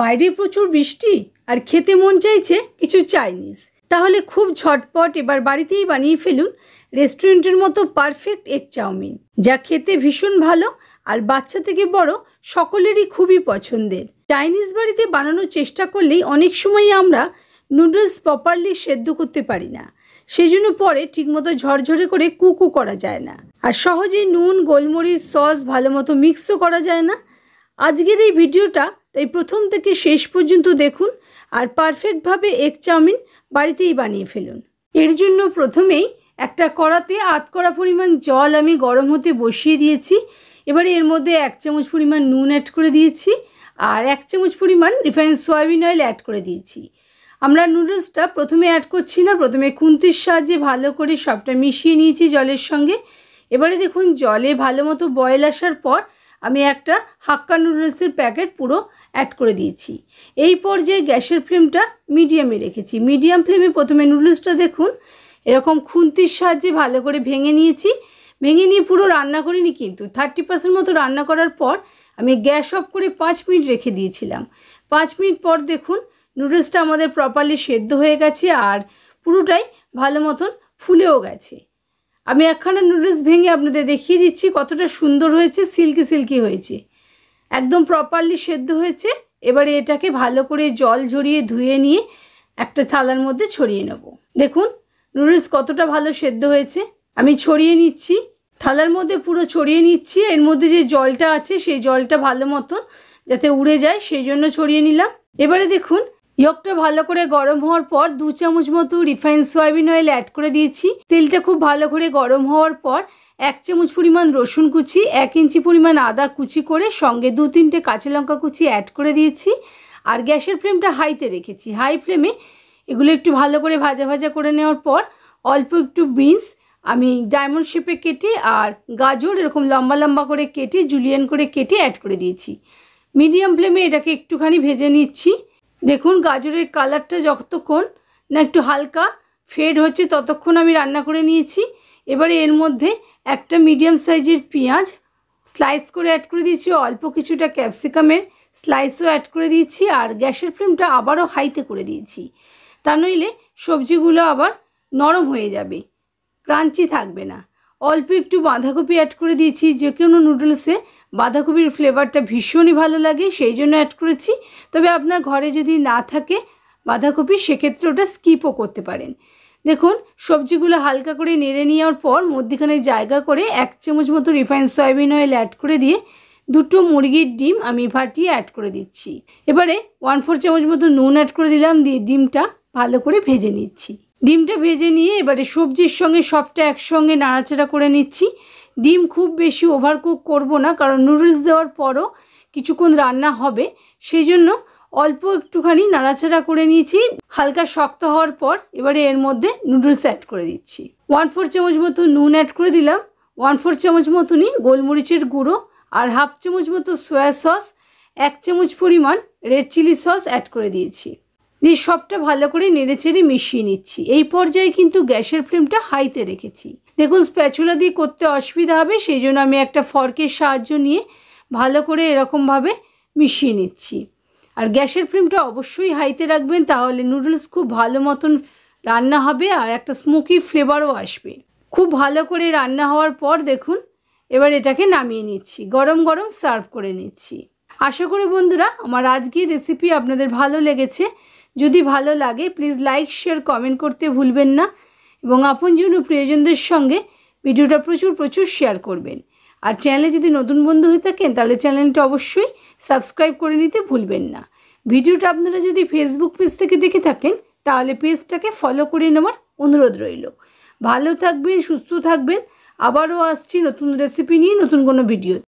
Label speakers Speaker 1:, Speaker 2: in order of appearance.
Speaker 1: বাইরে প্রচুর বৃষ্টি আর খেতে মন চাইছে কিছু চাইনিজ, তাহলে খুব ঝটপট এবার বাড়িতেই বানিয়ে ফেলুন রেস্টুরেন্টের মতো পারফেক্ট এগ চাউমিন, যা খেতে ভীষণ ভালো আর বাচ্চা থেকে বড় সকলেরই খুবই পছন্দের। চাইনিজ বাড়িতে বানানোর চেষ্টা করলেই অনেক সময় আমরা নুডলস প্রপারলি সেদ্ধ করতে পারি না, সেই জন্য পরে ঠিকমতো ঝরঝরে করে কুকও করা যায় না, আর সহজেই নুন গোলমরিচ সস ভালো মতো মিক্সও করা যায় না। আজকের এই ভিডিওটা তাই প্রথম থেকে শেষ পর্যন্ত দেখুন আর পারফেক্টভাবে এগ চাউমিন বাড়িতেই বানিয়ে ফেলুন। এর জন্য প্রথমেই একটা কড়াতে আধ কড়া পরিমাণ জল আমি গরম হতে বসিয়ে দিয়েছি। এবারে এর মধ্যে 1 চামচ পরিমাণ নুন অ্যাড করে দিয়েছি আর 1 চামচ পরিমাণ রিফাইন্ড সয়াবিন অয়েল অ্যাড করে দিয়েছি। আমরা নুডলসটা প্রথমে অ্যাড করছি না, প্রথমে খুন্তির সাহায্যে ভালো করে সবটা মিশিয়ে নিয়েছি জলের সঙ্গে। এবারে দেখুন জলে ভালো মতো বয়েল আসার পর আমি একটা হাক্কা নুডলসের প্যাকেট পুরো অ্যাড করে দিয়েছি। এই পর্যায়ে গ্যাসের ফ্লেমটা মিডিয়ামে রেখেছি। মিডিয়াম ফ্লেমে প্রথমে নুডলসটা দেখুন এরকম খুন্তির সাহায্যে ভালো করে ভেঙে নিয়েছি। ভেঙে নিয়ে পুরো রান্না করিনি, কিন্তু 30% মতো রান্না করার পর আমি গ্যাস অফ করে 5 মিনিট রেখে দিয়েছিলাম। 5 মিনিট পর দেখুন নুডলসটা আমাদের প্রপারলি সেদ্ধ হয়ে গেছে আর পুরোটাই ভালো মতন ফুলেও গেছে। আমি একখানা নুডলস ভেঙে আপনাদের দেখিয়ে দিচ্ছি কতটা সুন্দর হয়েছে, সিল্কি সিল্কি হয়েছে, একদম প্রপারলি সেদ্ধ হয়েছে। এবারে এটাকে ভালো করে জল ঝরিয়ে ধুয়ে নিয়ে একটা থালার মধ্যে ছড়িয়ে নেব। দেখুন নুডলস কতটা ভালো সেদ্ধ হয়েছে। আমি ছড়িয়ে নিচ্ছি, থালার মধ্যে পুরো ছড়িয়ে নিচ্ছি। এর মধ্যে যে জলটা আছে সেই জলটা ভালো মতন যাতে উড়ে যায় সেই জন্য ছড়িয়ে নিলাম। এবারে দেখুন ইয়কটা ভালো করে গরম হওয়ার পর 2 চামচ মতো রিফাইন্ড সয়াবিন অয়েল অ্যাড করে দিয়েছি। তেলটা খুব ভালো করে গরম হওয়ার পর 1 চামচ পরিমাণ রসুন কুচি, 1 ইঞ্চি পরিমাণ আদা কুচি করে সঙ্গে 2-3টে কাঁচা লঙ্কা কুচি অ্যাড করে দিয়েছি আর গ্যাসের ফ্লেমটা হাইতে রেখেছি। হাই ফ্লেমে এগুলো একটু ভালো করে ভাজা ভাজা করে নেওয়ার পর অল্প একটু বিনস আমি ডায়মন্ড শেপে কেটে আর গাজর এরকম লম্বা লম্বা করে কেটে জুলিয়ান করে কেটে অ্যাড করে দিয়েছি। মিডিয়াম ফ্লেমে এটাকে একটুখানি ভেজে নিচ্ছি। দেখুন গাজরের কালারটা যতক্ষণ না একটু হালকা ফেড হচ্ছে ততক্ষণ আমি রান্না করে নিয়েছি। এবারে এর মধ্যে একটা মিডিয়াম সাইজের পেঁয়াজ স্লাইস করে অ্যাড করে দিয়েছি, অল্প কিছুটা ক্যাপসিকামের স্লাইসও অ্যাড করে দিয়েছি আর গ্যাসের ফ্লেমটা আবারও হাইতে করে দিয়েছি, তা নইলে সবজিগুলো আবার নরম হয়ে যাবে, ক্রাঞ্চি থাকবে না। অল্প একটু বাঁধাকপি অ্যাড করে দিয়েছি, যে কোনো নুডলসে বাঁধাকপির ফ্লেভারটা ভীষণই ভালো লাগে সেই জন্য অ্যাড করেছি। তবে আপনার ঘরে যদি না থাকে বাঁধাকপি সেক্ষেত্রে ওটা স্কিপও করতে পারেন। দেখুন সবজিগুলো হালকা করে নেড়ে নেওয়ার পর মধ্যখানে জায়গা করে 1 চামচ মতো রিফাইন্ড সয়াবিন অয়েল অ্যাড করে দিয়ে 2টো মুরগির ডিম আমি ফাটিয়ে অ্যাড করে দিচ্ছি। এবারে 1/4 চামচ মতো নুন অ্যাড করে দিলাম, দিয়ে ডিমটা ভালো করে ভেজে নিচ্ছি। ডিমটা ভেজে নিয়ে এবারে সবজির সঙ্গে সবটা একসঙ্গে নাড়াচাড়া করে নিচ্ছি। ডিম খুব বেশি ওভারকুক করব না, কারণ নুডলস দেওয়ার পরও কিছুক্ষণ রান্না হবে, সেই জন্য অল্প একটুখানি নাড়াচাড়া করে নিয়েছি। হালকা শক্ত হওয়ার পর এবারে এর মধ্যে নুডলস অ্যাড করে দিচ্ছি। 1/4 চামচ মতো নুন অ্যাড করে দিলাম, 1/4 চামচ মতনই গোলমরিচের গুঁড়ো আর 1/2 চামচ মতো সয়া সস, 1 চামচ পরিমাণ রেড চিলি সস অ্যাড করে দিয়েছি। দিয়ে সবটা ভালো করে নেড়েচেড়ে মিশিয়ে নিচ্ছি। এই পর্যায়ে কিন্তু গ্যাসের ফ্লেমটা হাইতে রেখেছি। দেখুন স্প্যাচুলা দিয়ে করতে অসুবিধা হবে, সেই জন্য আমি একটা ফর্কের সাহায্য নিয়ে ভালো করে এরকমভাবে মিশিয়ে নিচ্ছি। আর গ্যাসের ফ্লেমটা অবশ্যই হাইতে রাখবেন, তাহলে নুডলস খুব ভালো মতন রান্না হবে আর একটা স্মোকি ফ্লেভারও আসবে। খুব ভালো করে রান্না হওয়ার পর দেখুন এবার এটাকে নামিয়ে নিচ্ছি, গরম গরম সার্ভ করে নিচ্ছি। আশা করি বন্ধুরা আমার আজকের রেসিপি আপনাদের ভালো লেগেছে। যদি ভালো লাগে প্লিজ লাইক শেয়ার কমেন্ট করতে ভুলবেন না এবং আপনজন ও প্রিয়জনদের সঙ্গে ভিডিওটা প্রচুর শেয়ার করবেন। আর চ্যানেলে যদি নতুন বন্ধু হয়ে থাকেন তাহলে চ্যানেলটা অবশ্যই সাবস্ক্রাইব করে নিতে ভুলবেন না। ভিডিওটা আপনারা যদি ফেসবুক পেজ থেকে দেখে থাকেন তাহলে পেজটাকে ফলো করে নেওয়ার অনুরোধ রইল। ভালো থাকবেন, সুস্থ থাকবেন। আবারও আসছি নতুন রেসিপি নিয়ে, নতুন কোনো ভিডিও।